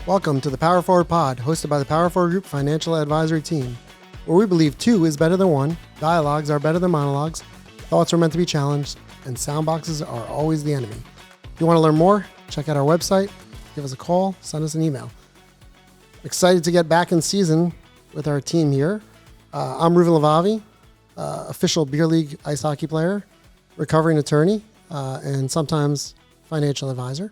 Welcome to the Power Forward Pod, hosted by the Power Forward Group Financial Advisory Team, where we believe two is better than one, dialogues are better than monologues, thoughts are meant to be challenged, and sound boxes are always the enemy. If you want to learn more, check out our website, give us a call, send us an email. Excited to get back in season with our team here. I'm Ruvin Levavi, official beer league ice hockey player, recovering attorney, and sometimes financial advisor.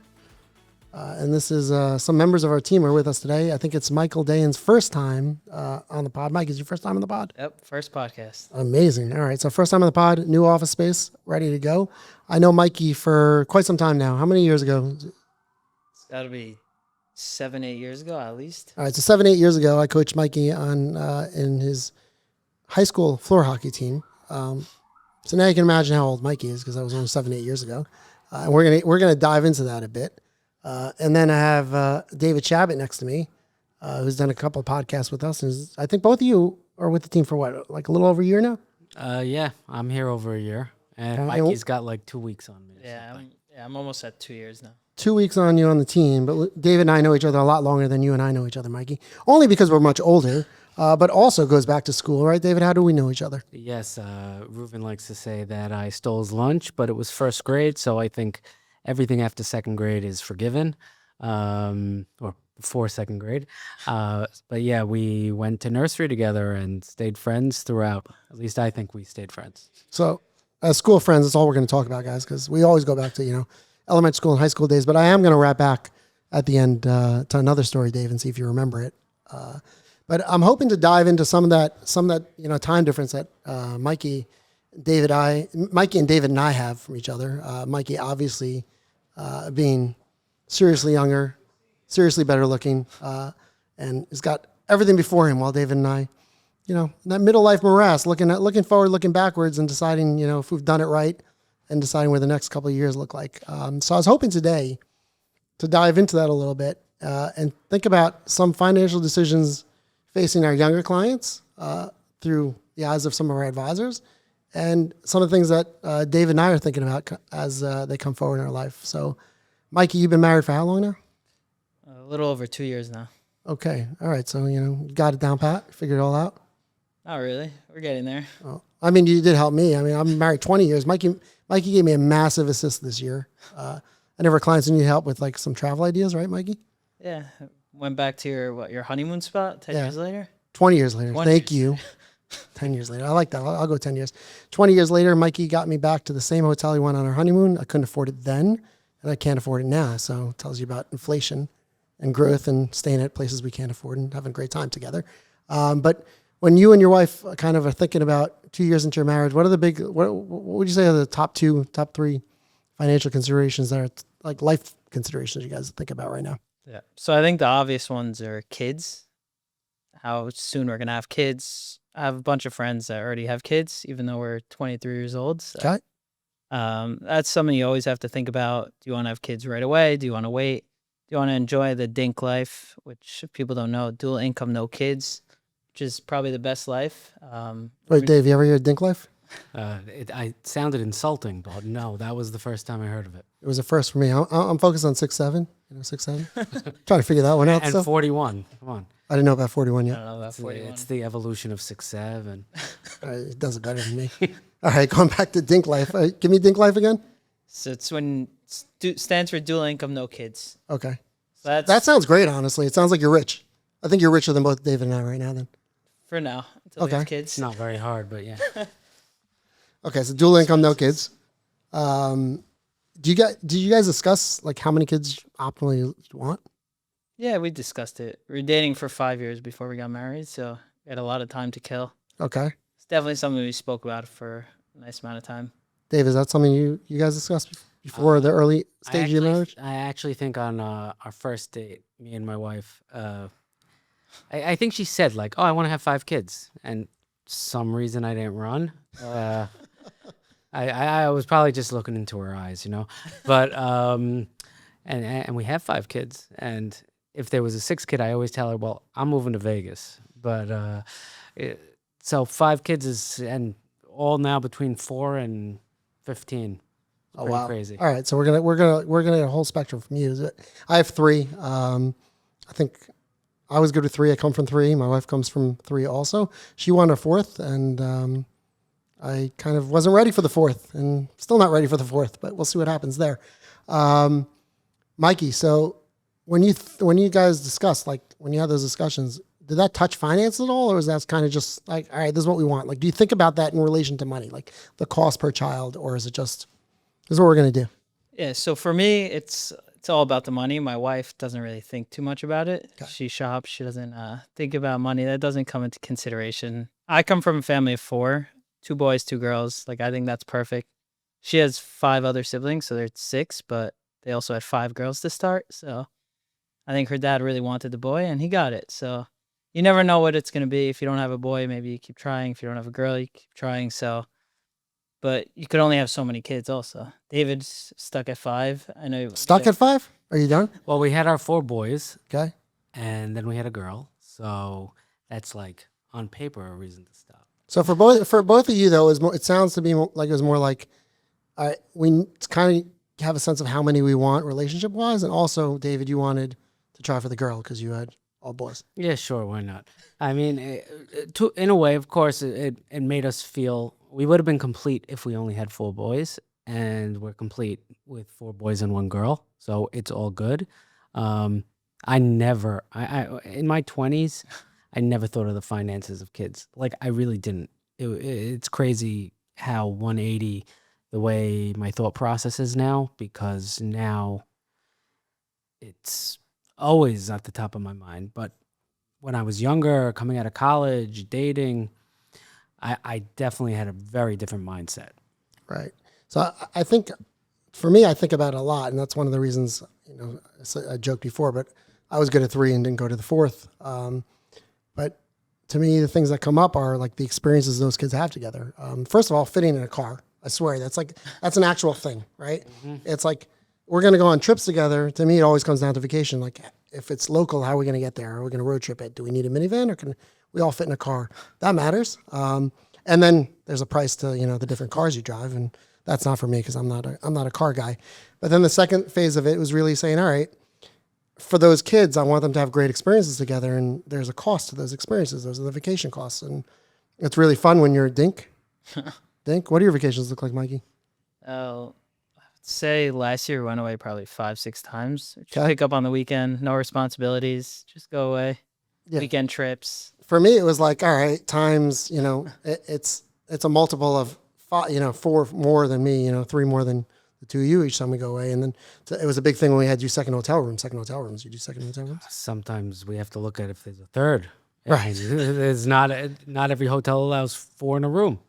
And this is some members of our team are with us today. I think it's Michael Dayan's first time on the pod. Mike, is your first time on the pod? Yep, first podcast. Amazing. All right, so first time on the pod, new office space, ready to go. I know Mikey for quite some time now. How many years ago? It's got to be 7-8 years ago at least. All right, so 7-8 years ago, I coached Mikey on in his high school floor hockey team. So now you can imagine how old Mikey is because that was only 7-8 years ago. And we're gonna dive into that a bit. And then I have David Chabot next to me, who's done a couple of podcasts with us. And I think both of you are with the team for what, like a little over a year now? Yeah, I'm here over a year. And Mikey's got like 2 weeks on me. Yeah, I'm almost at 2 years now. 2 weeks on you on the team, but David and I know each other a lot longer than you and I know each other, Mikey. Only because we're much older, but also goes back to school, right, David? How do we know each other? Yes, Ruvin likes to say that I stole his lunch, but it was first grade, so I think everything after second grade is forgiven, or before second grade. But yeah, we went to nursery together and stayed friends throughout. At least I think we stayed friends. So as school friends, that's all we're going to talk about, guys, because we always go back to, elementary school and high school days. But I am going to wrap back at the end to another story, Dave, and see if you remember it. But I'm hoping to dive into some of that time difference that Mikey and David and I have from each other. Mikey obviously being seriously younger, seriously better looking, and has got everything before him, while David and I, that middle life morass, looking forward, looking backwards, and deciding, if we've done it right, and deciding where the next couple of years look like. So I was hoping today to dive into that a little bit and think about some financial decisions facing our younger clients through the eyes of some of our advisors, and some of the things that David and I are thinking about as they come forward in our life. So, Mikey, you've been married for how long now? A little over 2 years now. Okay. All right. So, you got it down pat, figured it all out? Not really. We're getting there. Oh, I mean, you did help me. I mean, I'm married 20 years. Mikey gave me a massive assist this year. I never clients who need help with like some travel ideas, right, Mikey? Yeah. Went back to your honeymoon spot 10 years later? 20 years later. Thank you. 10 years later. I like that. I'll go 10 years. 20 years later, Mikey got me back to the same hotel we went on our honeymoon. I couldn't afford it then, and I can't afford it now. So it tells you about inflation and growth and staying at places we can't afford and having a great time together. But when you and your wife kind of are thinking about 2 years into your marriage, what would you say are the top three financial considerations that are like life considerations you guys think about right now? Yeah. So I think the obvious ones are kids. How soon we're going to have kids. I have a bunch of friends that already have kids, even though we're 23 years old. So, okay. That's something you always have to think about. Do you want to have kids right away? Do you want to wait? Do you want to enjoy the DINK life, which people don't know, dual income, no kids, which is probably the best life. Wait, Dave, you ever hear of DINK life? It sounded insulting, but no, that was the first time I heard of it. It was a first for me. I'm focused on 6'7", 6'7". Trying to figure that one out. And 41, come on. I didn't know about 41 yet. I don't know about 41. It's the evolution of 6'7". It does it better than me. All right, going back to DINK life. Give me DINK life again. So it's when stands for dual income, no kids. Okay. So that sounds great, honestly. It sounds like you're rich. I think you're richer than both David and I right now then. For now, until we have kids. It's not very hard, but yeah. Okay, so dual income, no kids. Did you guys discuss like how many kids optimally you want? Yeah, we discussed it. We were dating for 5 years before we got married, so we had a lot of time to kill. Okay. It's definitely something we spoke about for a nice amount of time. Dave, is that something you guys discussed before the early stage of your marriage? I actually think on our first date, me and my wife, I think she said like, "Oh, I want to have 5 kids," and some reason I didn't run. I was probably just looking into her eyes, But and we have 5 kids, and if there was a 6th kid, I always tell her, "Well, I'm moving to Vegas." But so 5 kids is, and all now between 4 and 15. Oh wow, crazy! All right, so we're gonna get a whole spectrum from you. I have 3. I think I was good with 3. I come from 3. My wife comes from 3 also. She wanted a 4th, and I kind of wasn't ready for the 4th, and still not ready for the 4th, but we'll see what happens there. Mikey, so when you guys discussed, like when you had those discussions, did that touch finance at all, or is that kind of just like, all right, this is what we want? Like, do you think about that in relation to money, like the cost per child, or is it just, this is what we're going to do? Yeah, so for me, it's all about the money. My wife doesn't really think too much about it. Okay. She shops. She doesn't think about money. That doesn't come into consideration. I come from a family of 4, 2 boys, 2 girls. Like, I think that's perfect. She has 5 other siblings, so there's 6, but they also had 5 girls to start. So I think her dad really wanted the boy, and he got it. So you never know what it's going to be. If you don't have a boy, maybe you keep trying. If you don't have a girl, you keep trying. So, but you could only have so many kids also. David's stuck at 5. I know. Stuck at 5? Are you done? Well, we had our 4 boys, Okay. and then we had a girl. So that's like on paper a reason to stop. So for both of you though, it sounds to me like it was more like, we kind of have a sense of how many we want relationship wise, and also David, you wanted to try for the girl because you had all boys. Yeah, sure, why not? I mean, in a way, of course, it made us feel we would have been complete if we only had 4 boys, and we're complete with 4 boys and 1 girl, so it's all good. I never, in my 20s, I never thought of the finances of kids. Like, I really didn't. It's crazy how 180 the way my thought process is now, because now it's always at the top of my mind. But when I was younger, coming out of college, dating, I definitely had a very different mindset. Right. So I think for me, I think about it a lot, and that's one of the reasons, I joked before, but I was good at 3 and didn't go to the 4th. But to me, the things that come up are like the experiences those kids have together. First of all, fitting in a car. I swear, that's an actual thing, right? Mm-hmm. It's like, we're going to go on trips together. To me, it always comes down to vacation. Like, if it's local, how are we going to get there? Are we going to road trip it? Do we need a minivan, or can we all fit in a car? That matters. And then there's a price to, the different cars you drive. And that's not for me because I'm not a car guy. But then the second phase of it was really saying, all right, for those kids, I want them to have great experiences together. And there's a cost to those experiences. Those are the vacation costs. And it's really fun when you're a DINK. DINK, what do your vacations look like, Mikey? Oh, say last year we went away probably 5-6 times. Just Okay. pick up on the weekend, no responsibilities, just go away. Yeah. Weekend trips. For me, it was like, all right, times, it's a multiple of 5, 4 more than me, 3 more than the 2 of you each time we go away. And then it was a big thing when we had you second hotel rooms. You do second hotel rooms? Sometimes we have to look at if there's a third. Right. There's not every hotel allows 4 in a room.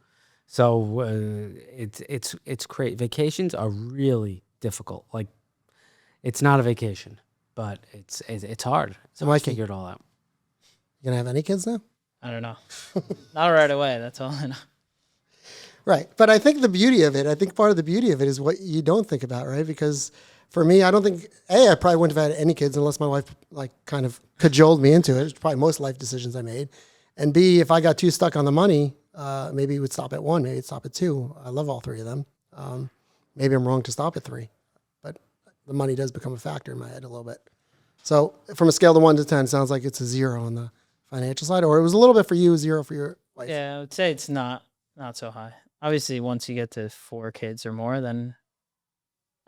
So it's great. Vacations are really difficult. Like, it's not a vacation, but it's hard. It's hard to figure it all out. You gonna have any kids now? I don't know. Not right away. That's all I know. Right. But I think part of the beauty of it is what you don't think about, right? Because for me, I don't think, I probably wouldn't have had any kids unless my wife kind of cajoled me into it. It's probably most life decisions I made. And B, if I got too stuck on the money, maybe it would stop at 1, maybe it'd stop at 2. I love all 3 of them. Maybe I'm wrong to stop at 3, but the money does become a factor in my head a little bit. So from a scale of 1 to 10, it sounds like it's a 0 on the financial side, or it was a little bit for you, 0 for your wife. Yeah, I would say it's not so high. Obviously, once you get to 4 kids or more, then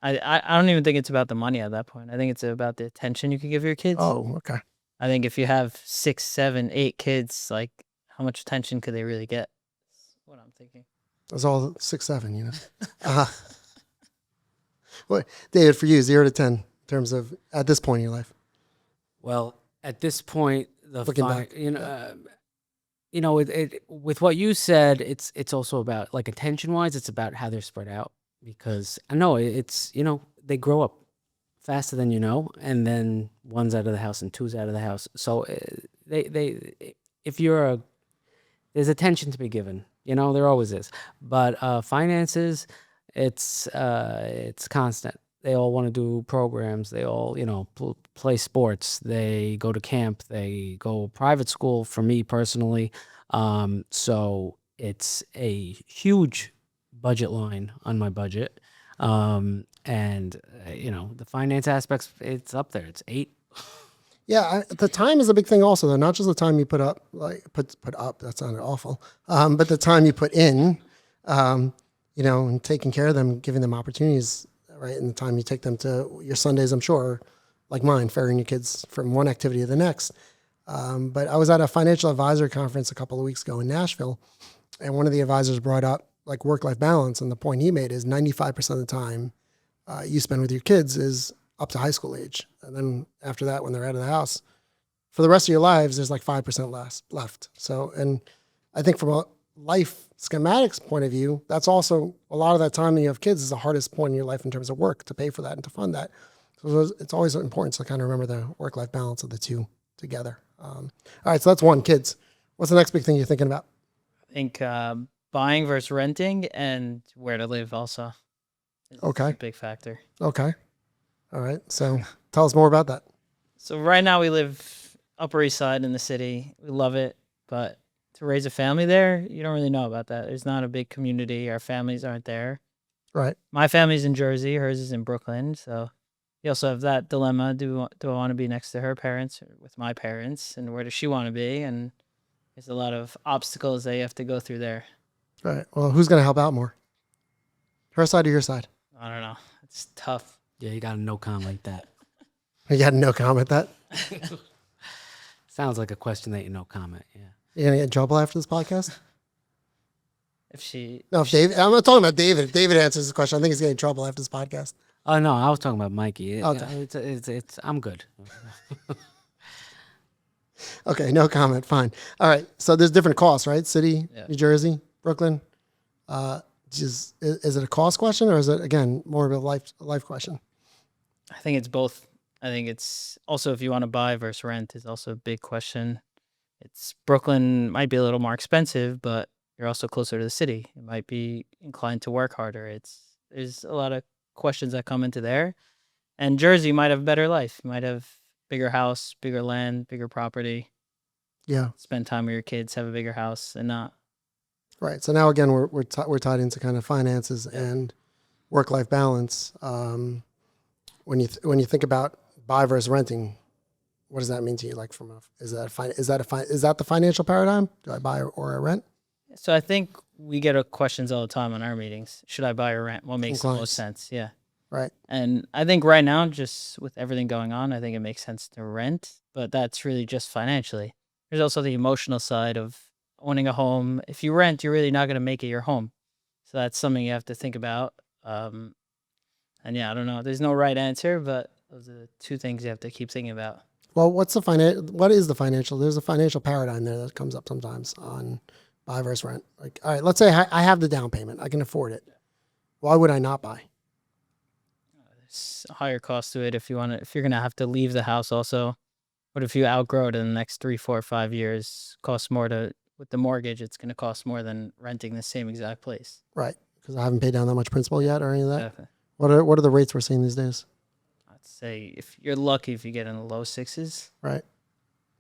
I don't even think it's about the money at that point. I think it's about the attention you can give your kids. Oh, okay. I think if you have 6, 7, 8 kids, like, how much attention could they really get? That's what I'm thinking. It's all 6, 7, What, David, for you, 0 to 10 in terms of at this point in your life? Well, at this point, Looking back, with what you said, it's also about, like, attention wise, it's about how they're spread out, because I know it's they grow up faster than and then 1's out of the house and 2's out of the house. So there's attention to be given, there always is. But finances, it's constant. They all want to do programs. They all, play sports. They go to camp. They go private school, for me personally. So it's a huge budget line on my budget. And the finance aspects, it's up there. It's 8. Yeah, the time is a big thing also, though. Not just the time you put up, like put up. That sounded awful. But the time you put in, and taking care of them, giving them opportunities, right? And the time you take them to your Sundays, I'm sure, like mine, ferrying your kids from one activity to the next. But I was at a financial advisor conference a couple of weeks ago in Nashville, and one of the advisors brought up like work-life balance, and the point he made is 95% of the time you spend with your kids is up to high school age. And then after that, when they're out of the house, for the rest of your lives, there's like 5% left. So, and I think from a life schematics point of view, that's also a lot of that time that you have kids is the hardest point in your life in terms of work to pay for that and to fund that. So it's always important to kind of remember the work-life balance of the two together. All right, so that's one, kids. What's the next big thing you're thinking about? I think buying versus renting and where to live also is Okay. a big factor. Okay. All right. So tell us more about that. So right now we live Upper East Side in the city. We love it, but to raise a family there, you don't really know about that. There's not a big community. Our families aren't there. Right. My family's in Jersey. Hers is in Brooklyn. So you also have that dilemma. Do I want to be next to her parents or with my parents? And where does she want to be? And there's a lot of obstacles that you have to go through there. Right. Well, who's going to help out more? Her side or your side? I don't know. It's tough. Yeah, you got a no comment that. You had no comment that? Sounds like a question that you no comment. Yeah. You're going to get in trouble after this podcast? If she, No, if David, I'm not talking about David. If David answers this question, I think he's getting in trouble after this podcast. Oh no, I was talking about Mikey. Okay. It's I'm good. Okay, no comment. Fine. All right. So there's different costs, right? City, Yeah. New Jersey, Brooklyn. Is it a cost question or is it again more of a life question? I think it's both. I think it's also if you want to buy versus rent is also a big question. It's Brooklyn might be a little more expensive, but you're also closer to the city. It might be inclined to work harder. There's a lot of questions that come into there. And Jersey might have a better life. You might have bigger house, bigger land, bigger property. Yeah. Spend time with your kids, have a bigger house, and not. Right. So now again, we're tied into kind of finances and work-life balance. When you think about buy versus renting, what does that mean to you? Like is that the financial paradigm? Do I buy or I rent? So I think we get questions all the time on our meetings. Should I buy or rent? What makes the most sense? Yeah. Right. And I think right now, just with everything going on, I think it makes sense to rent, but that's really just financially. There's also the emotional side of owning a home. If you rent, you're really not going to make it your home. So that's something you have to think about. And yeah, I don't know. There's no right answer, but those are the two things you have to keep thinking about. Well, what is the financial? There's a financial paradigm there that comes up sometimes on buy versus rent. Like, all right, let's say I have the down payment. I can afford it. Why would I not buy? There's a higher cost to it if you're going to have to leave the house also. What if you outgrow it in the next 3, 4, 5 years? Costs more with the mortgage, it's going to cost more than renting the same exact place. Right. Because I haven't paid down that much principal yet or any of that. Exactly. What are the rates we're seeing these days? I'd say if you're lucky if you get in the low 6s. Right.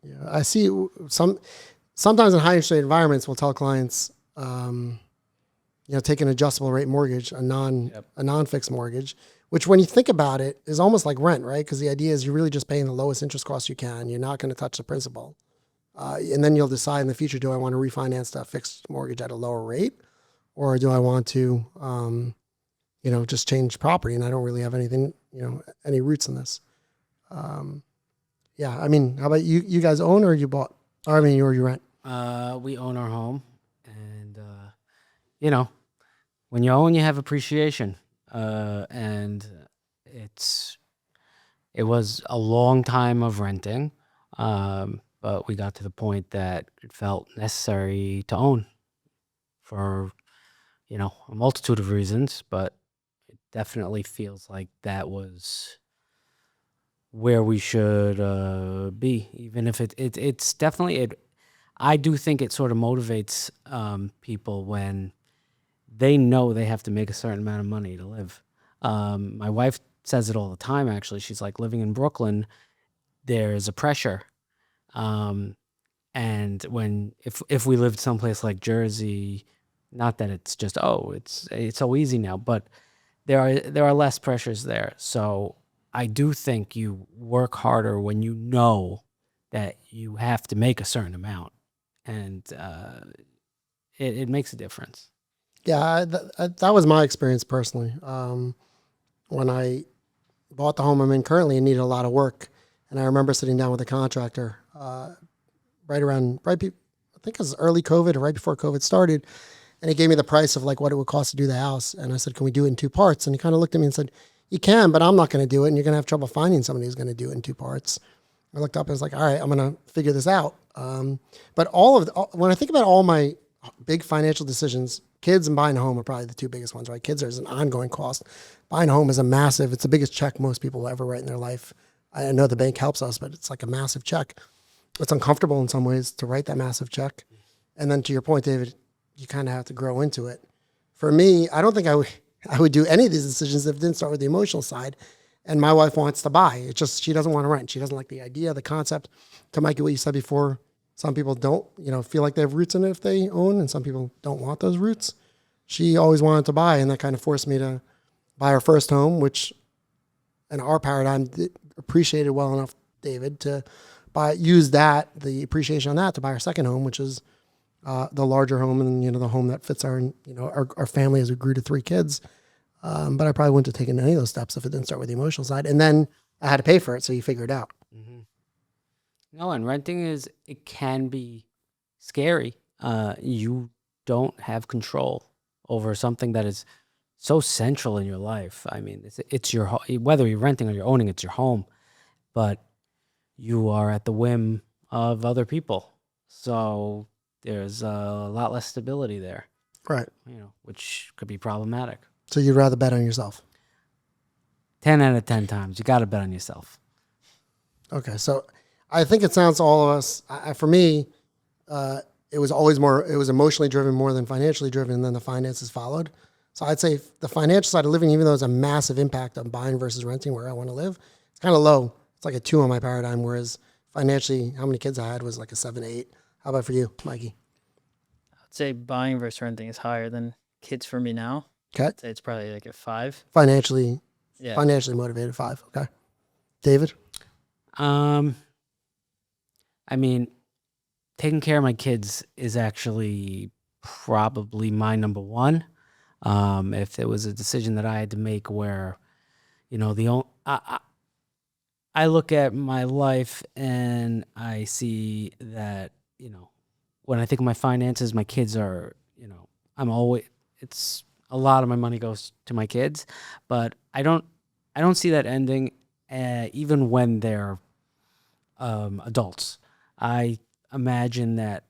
Yeah. I see sometimes in high interest rate environments, we'll tell clients, take an adjustable rate mortgage, a non-fixed mortgage, which when you think about it is almost like rent, right? Because the idea is you're really just paying the lowest interest cost you can. You're not going to touch the principal. And then you'll decide in the future, do I want to refinance that fixed mortgage at a lower rate? Or do I want to, just change property? And I don't really have anything, any roots in this. Yeah. I mean, how about you? You guys own or you bought? Or you rent? We own our home, and when you own, you have appreciation, and it was a long time of renting, but we got to the point that it felt necessary to own for a multitude of reasons, but it definitely feels like that was where we should be, even if it's definitely I do think it sort of motivates people when they know they have to make a certain amount of money to live. My wife says it all the time, actually. She's like, living in Brooklyn, there's a pressure. And if we lived someplace like Jersey, not that it's just, it's so easy now, but there are less pressures there. So I do think you work harder when you know that you have to make a certain amount, and it makes a difference. Yeah, that was my experience personally. When I bought the home I'm in currently, it needed a lot of work, and I remember sitting down with a contractor I think it was early COVID or right before COVID started, and he gave me the price of like what it would cost to do the house, and I said, "Can we do it in two parts?" And he kind of looked at me and said, "You can, but I'm not going to do it, and you're going to have trouble finding somebody who's going to do it in two parts." I looked up and was like, "All right, I'm going to figure this out." But when I think about all my big financial decisions, kids and buying a home are probably the two biggest ones, right? Kids is an ongoing cost. Buying a home is it's the biggest check most people will ever write in their life. I know the bank helps us, but it's like a massive check. It's uncomfortable in some ways to write that massive check. And then to your point, David, you kind of have to grow into it. For me, I don't think I would do any of these decisions if it didn't start with the emotional side. And my wife wants to buy. It's just she doesn't want to rent. She doesn't like the idea, the concept. To Mikey, what you said before, some people don't, feel like they have roots in it if they own, and some people don't want those roots. She always wanted to buy, and that kind of forced me to buy our first home, which in our paradigm appreciated well enough, David, to use the appreciation on that to buy our second home, which is the larger home and the home that fits our family as we grew to 3 kids. But I probably wouldn't have taken any of those steps if it didn't start with the emotional side. And then I had to pay for it, so you figure it out. Mm-hmm. No, and renting it can be scary. You don't have control over something that is so central in your life. I mean, it's your whether you're renting or you're owning, it's your home, but you are at the whim of other people. So there's a lot less stability there, Right. Which could be problematic. So you'd rather bet on yourself. 10 out of 10 times, you got to bet on yourself. Okay, so I think it sounds to all of us. For me, it was always it was emotionally driven more than financially driven, and then the finances followed. So I'd say the financial side of living, even though it's a massive impact on buying versus renting where I want to live, it's kind of low. It's like a 2 on my paradigm, whereas financially, how many kids I had was like a 7, 8. How about for you, Mikey? I'd say buying versus renting is higher than kids for me now. Okay. I'd say it's probably like a 5. Financially Yeah. motivated 5. Okay. David? I mean, taking care of my kids is actually probably my number one. If it was a decision that I had to make where, I look at my life and I see that, when I think of my finances, my kids are, it's a lot of my money goes to my kids, but I don't see that ending, even when they're adults. I imagine that,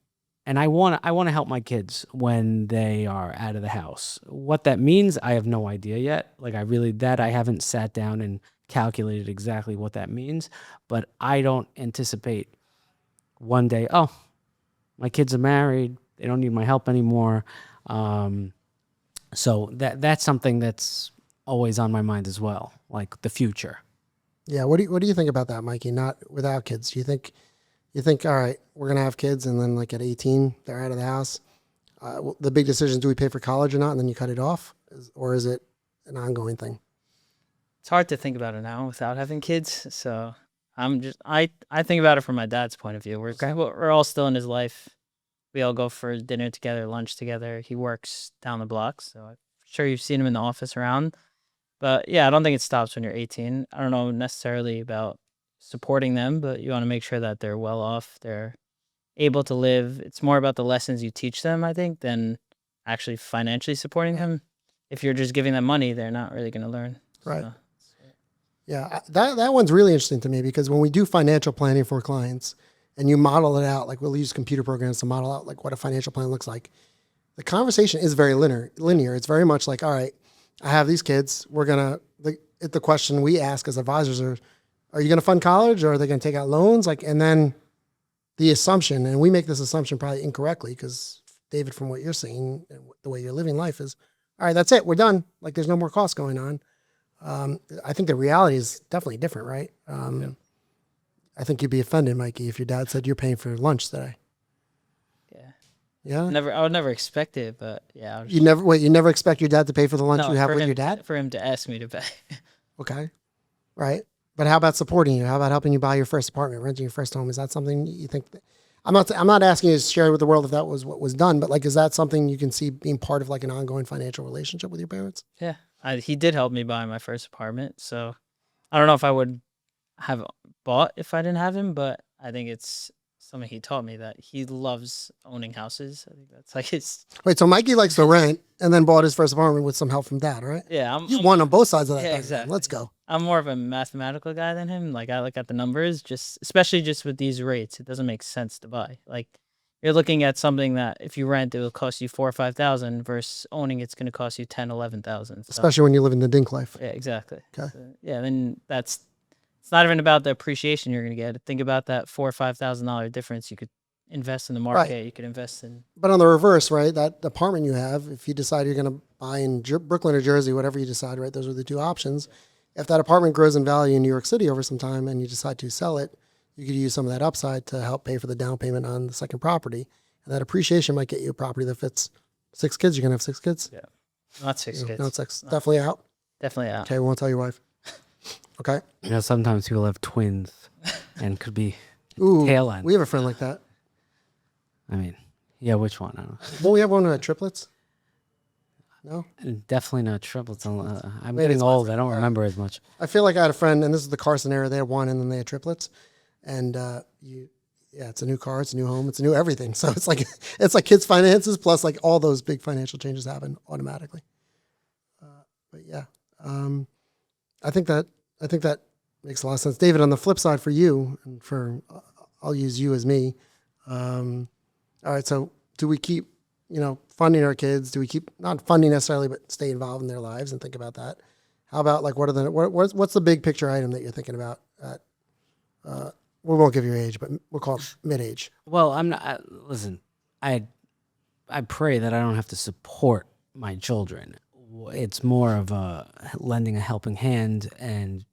and I want to help my kids when they are out of the house. What that means, I have no idea yet. Like I haven't sat down and calculated exactly what that means, but I don't anticipate one day, oh, my kids are married, they don't need my help anymore. So that's something that's always on my mind as well, like the future. Yeah. What do you think about that, Mikey? Not without kids. Do you think, all right, we're going to have kids, and then like at 18, they're out of the house. The big decision, do we pay for college or not? And then you cut it off, or is it an ongoing thing? It's hard to think about it now without having kids. So I think about it from my dad's point of view. We're all still in his life. We all go for dinner together, lunch together. He works down the block, so I'm sure you've seen him in the office around. But yeah, I don't think it stops when you're 18. I don't know necessarily about supporting them, but you want to make sure that they're well off, they're able to live. It's more about the lessons you teach them, I think, than actually financially supporting them. If you're just giving them money, they're not really going to learn. Right. So, Yeah, that one's really interesting to me, because when we do financial planning for clients and you model it out, like we'll use computer programs to model out like what a financial plan looks like, the conversation is very linear. It's very much like, all right, I have these kids. The question we ask as advisors are you going to fund college, or are they going to take out loans? And then the assumption, and we make this assumption probably incorrectly, because David, from what you're saying and the way you're living life is, all right, that's it. We're done. Like there's no more costs going on. I think the reality is definitely different, right? Yeah. I think you'd be offended, Mikey, if your dad said you're paying for lunch today. yeah. Yeah. I would never expect it, but yeah. You never expect your dad to pay for the lunch you have with your dad? For him to ask me to pay. Okay. Right. But how about supporting you? How about helping you buy your first apartment, renting your first home? Is that something you think? I'm not asking you to share with the world if that was what was done, but like, is that something you can see being part of like an ongoing financial relationship with your parents? Yeah, he did help me buy my first apartment, so I don't know if I would have bought if I didn't have him, but I think it's something he taught me that he loves owning houses. I think that's like his. Wait, so Mikey likes to rent and then bought his first apartment with some help from dad, right? Yeah, You won on both sides of that. Yeah, diagram. exactly. Let's go. I'm more of a mathematical guy than him. Like I look at the numbers, just especially just with these rates, it doesn't make sense to buy. Like you're looking at something that if you rent, it will cost you 4 or 5,000 versus owning it's going to cost you 10, 11,000. So, Especially when you live in the DINK life. yeah, exactly. Okay. So, yeah, then it's not even about the appreciation you're going to get. Think about that $4,000 or $5,000 difference. You could invest in the market. Right. You could invest in. But on the reverse, right? That apartment you have, if you decide you're going to buy in Brooklyn or Jersey, whatever you decide, right? Those are the two options. If that apartment grows in value in New York City over some time and you decide to sell it, you could use some of that upside to help pay for the down payment on the second property. And that appreciation might get you a property that fits 6 kids. You're going to have 6 kids? Yeah. Not 6 kids. No, 6. Definitely out. Definitely out. Okay, we won't tell your wife. Okay. You know, sometimes people have twins and could be Ooh, tail end. we have a friend like that. I mean, yeah, which one? I don't know. Well, we have one who had triplets. No? Definitely not triplets. I'm Maybe getting it's my old. I friend. don't remember as much. I feel like I had a friend, and this is the Carson era. They had one, and then they had triplets. And it's a new car, it's a new home, it's a new everything. So it's like kids' finances plus like all those big financial changes happen automatically. But yeah, I think that makes a lot of sense, David. On the flip side, for you, and for I'll use you as me. All right, so do we keep funding our kids? Do we keep not funding necessarily, but stay involved in their lives and think about that? How about like what's the big picture item that you're thinking about at we won't give your age, but we'll call it mid-age. Well, I'm not. Listen, I pray that I don't have to support my children. It's more of a lending a helping hand and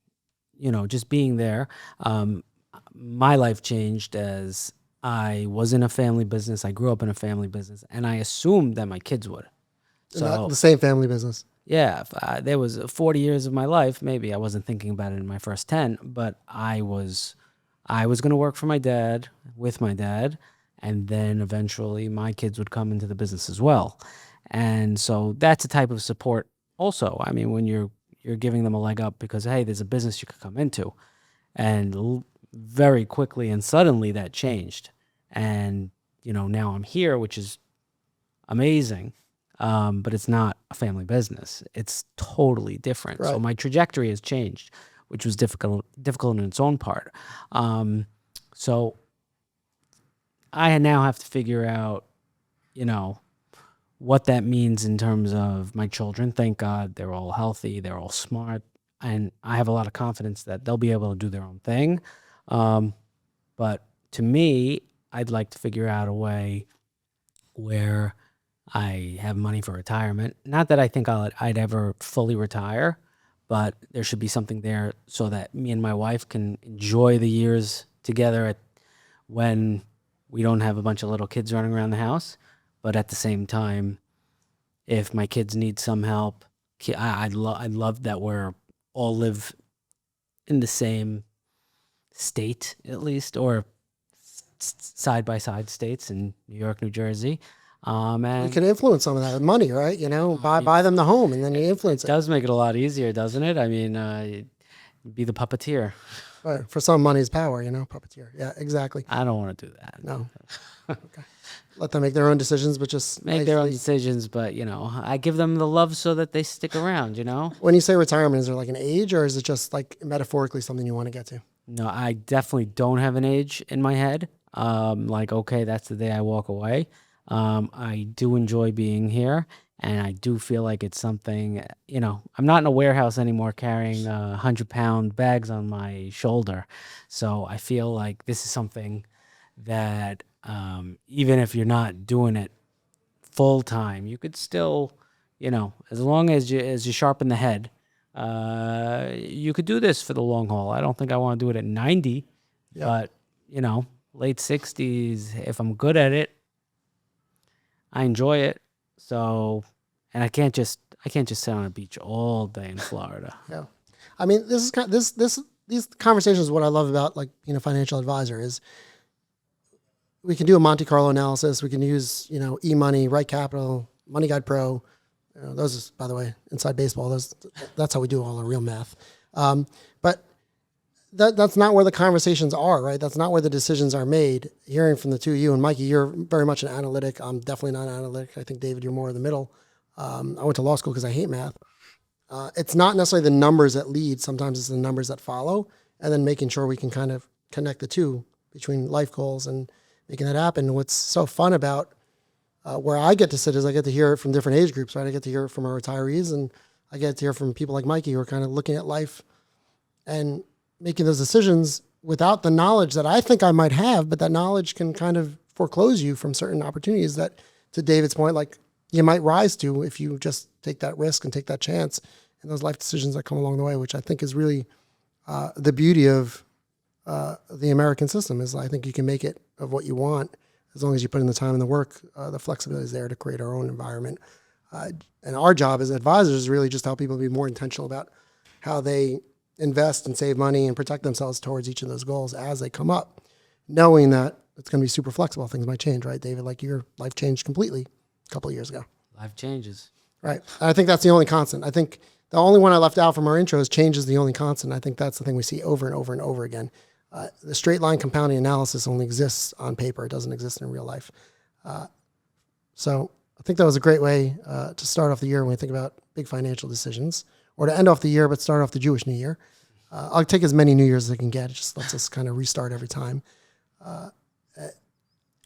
just being there. My life changed as I was in a family business. I grew up in a family business, and I assumed that my kids would. So Not the same family business. yeah, there was 40 years of my life. Maybe I wasn't thinking about it in my first 10, but I was going to work for my dad, with my dad, and then eventually my kids would come into the business as well. And so that's a type of support also. I mean, when you're giving them a leg up because, hey, there's a business you could come into. And very quickly and suddenly that changed. And, now I'm here, which is amazing. But it's not a family business. It's totally different. Right. So my trajectory has changed, which was difficult in its own part. So I now have to figure out, what that means in terms of my children. Thank God they're all healthy, they're all smart, and I have a lot of confidence that they'll be able to do their own thing. But to me, I'd like to figure out a way where I have money for retirement. Not that I think I'd ever fully retire, but there should be something there so that me and my wife can enjoy the years together when we don't have a bunch of little kids running around the house. But at the same time, if my kids need some help, I'd love that we're all live in the same state at least, or side by side states in New York, New Jersey. And You can influence some of that with money, right? Buy them the home, and then you influence it it. does make it a lot easier, doesn't it? I mean, be the puppeteer. Right. For some, money is power. Puppeteer. Yeah, exactly. I don't want to do that. No. Okay. Let them make their own decisions, but just Make their own nicely. decisions, but I give them the love so that they stick around. When you say retirement, is there like an age, or is it just like metaphorically something you want to get to? No, I definitely don't have an age in my head. Okay, that's the day I walk away. I do enjoy being here, and I do feel like it's something, I'm not in a warehouse anymore carrying 100-pound bags on my shoulder. So I feel like this is something that even if you're not doing it full time, you could still, as long as you sharpen the head, you could do this for the long haul. I don't think I want to do it at 90, but late 60s, if I'm good at it, I enjoy it. So, and I can't just sit on a beach all day in Florida. Yeah. I mean, this is kind of, this these conversations, what I love about like being a financial advisor is we can do a Monte Carlo analysis. We can use, e-money, Right Capital, Money Guide Pro. Those is, by the way, inside baseball. That's how we do all the real math. But that's not where the conversations are, right? That's not where the decisions are made. Hearing from the two of you, and Mikey, you're very much an analytic. I'm definitely not an analytic. I think, David, you're more in the middle. I went to law school because I hate math. It's not necessarily the numbers that lead. Sometimes it's the numbers that follow, and then making sure we can kind of connect the two between life goals and making that happen. What's so fun about where I get to sit is I get to hear it from different age groups, right? I get to hear it from our retirees, and I get to hear from people like Mikey who are kind of looking at life and making those decisions without the knowledge that I think I might have, but that knowledge can kind of foreclose you from certain opportunities that, to David's point, like you might rise to if you just take that risk and take that chance and those life decisions that come along the way, which I think is really the beauty of the American system is I think you can make it of what you want as long as you put in the time and the work. The flexibility is there to create our own environment. And our job as advisors is really just help people be more intentional about how they invest and save money and protect themselves towards each of those goals as they come up, knowing that it's going to be super flexible. Things might change, right, David? Like your life changed completely a couple of years ago. Life changes. Right. And I think that's the only constant. I think the only one I left out from our intro is change is the only constant. I think that's the thing we see over and over and over again. The straight line compounding analysis only exists on paper. It doesn't exist in real life. So I think that was a great way to start off the year when we think about big financial decisions, or to end off the year, but start off the Jewish New Year. I'll take as many New Years as I can get. It just lets us kind of restart every time. I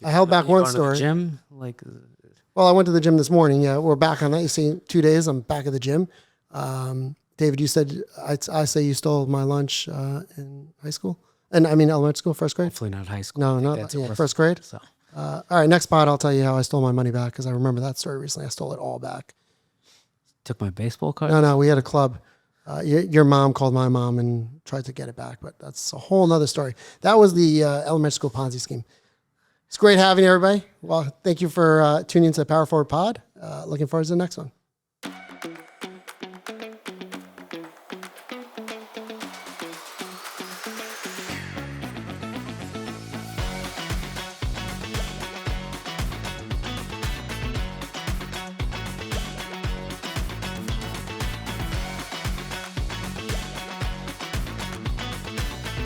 held back one story. Gym? Well, I went to the gym this morning. Yeah, we're back on that. You see, 2 days, I'm back at the gym. David, you said, I say you stole my lunch in high school. And I mean, elementary school, first grade? Hopefully not high school. No, not first grade. So. All right, next spot, I'll tell you how I stole my money back because I remember that story recently. I stole it all back. Took my baseball card? No, we had a club. Your mom called my mom and tried to get it back, but that's a whole nother story. That was the elementary school Ponzi scheme. It's great having you, everybody. Well, thank you for tuning into the Power Forward Pod. Looking forward to the next one.